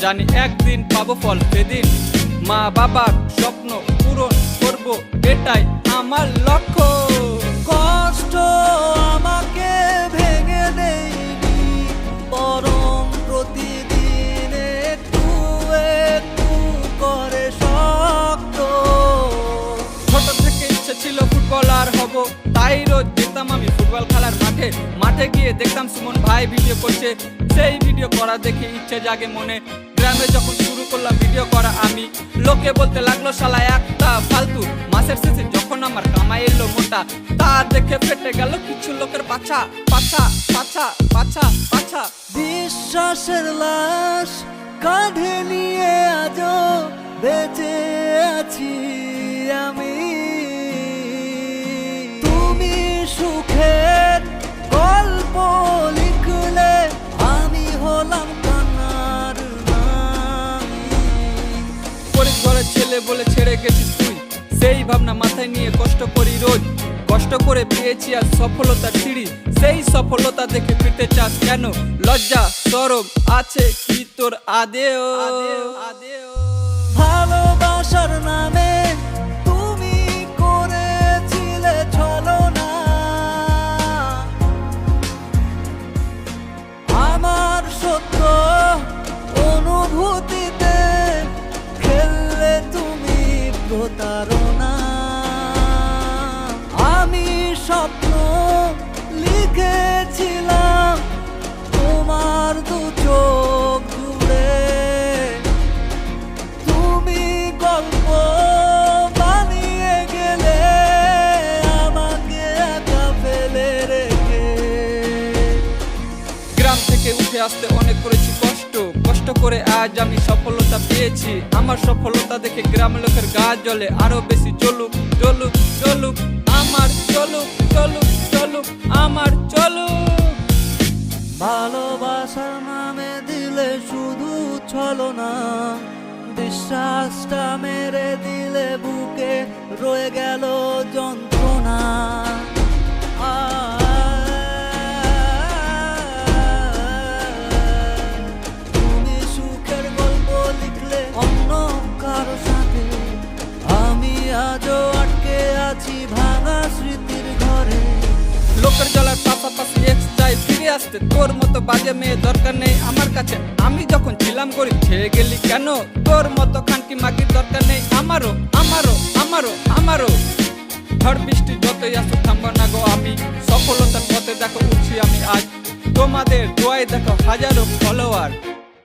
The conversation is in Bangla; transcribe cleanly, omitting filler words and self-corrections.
জানি একদিন পাবো ফল, সেদিন মা বাবার স্বপ্ন পূরণ করব, এটাই আমার লক্ষ্য। কষ্ট আমাকে ভেঙে দেয়নি, বরং প্রতিদিন একটু একটু করে শক্ত। ছোট থেকে ইচ্ছে ছিল ফুটবলার হব, তাই রোজ যেতাম আমি ফুটবল খেলার মাঠে। মাঠে গিয়ে দেখতাম সুমন ভাই ভিডিও করছে, সেই ভিডিও করা দেখে ইচ্ছে জাগে মনে। গ্রামে যখন শুরু করলাম ভিডিও করা আমি, লোকে বলতে লাগলো শালা একটা ফালতু। মাসের শেষে যখন আমার কামাই এলো মোটা, তা দেখে ফেটে গেল কিছু লোকের পাছা পাছা পাছা পাছা পাছা। বিশ্বাসের লাশ কাঁধে নিয়ে আজও বেঁচে আছি আমি। তুমি সুখের গল্প লিখলে আমি হলাম কান্নার নামী। গরিব ঘরের ছেলে বলে ছেড়ে গেছিস তুই, সেই ভাবনা মাথায় নিয়ে কষ্ট করি রোজ। কষ্ট করে পেয়েছি আর সফলতার সিঁড়ি, সেই সফলতা দেখে ফিরতে চাস কেন? লজ্জা শরম আছে কি তোর আদেও? ভালোবাসার নামে তুমি করেছিলে ছলনা, আমার সত্য অনুভূতিতে খেললে তুমি প্রতারণা। আমি স্বপ্ন লিখেছিলাম তোমার দু চোখ জুড়ে, তুমি গল্প বানিয়ে গেলে আমাকে একা ফেলে রেখে। গ্রাম থেকে উঠে আসতে অনেক করেছি কষ্ট, কষ্ট করে আজ আমি সফলতা পেয়েছি। আমার সফলতা দেখে গ্রাম লোকের গা জ্বলে, আরো বেশি চলুক চলুক চলুক আমার, চলুক চলুক চলুক আমার, চলুক। ভালোবাসার নামে দিলে শুধু ছলনা, বিশ্বাসটা মেরে দিলে বুকে রয়ে গেল যন্ত্রণা। তুমি সুখের গল্প লিখলে অন্য কারো সাথে, আমি আজও আটকে আছি ভাঙা স্মৃতির ঘরে। লোকের জ্বালার পাশাপাশি এক্স চাই ফিরে আসতে, তোর মতো বাজে মেয়ে দরকার নেই আমার কাছে। আমি যখন ছিলাম গরিব ছেড়ে গেলি কেন? তোর মতো খানকি মাগির দরকার নেই আমারও আমারও আমারও আমারও। ঝড় বৃষ্টি যতই আসুক থামবো না গো আমি, সফলতার পথে দেখো উঠছি আমি আজ। তোমাদের দোয়ায় দেখো হাজারো ফলোয়ার।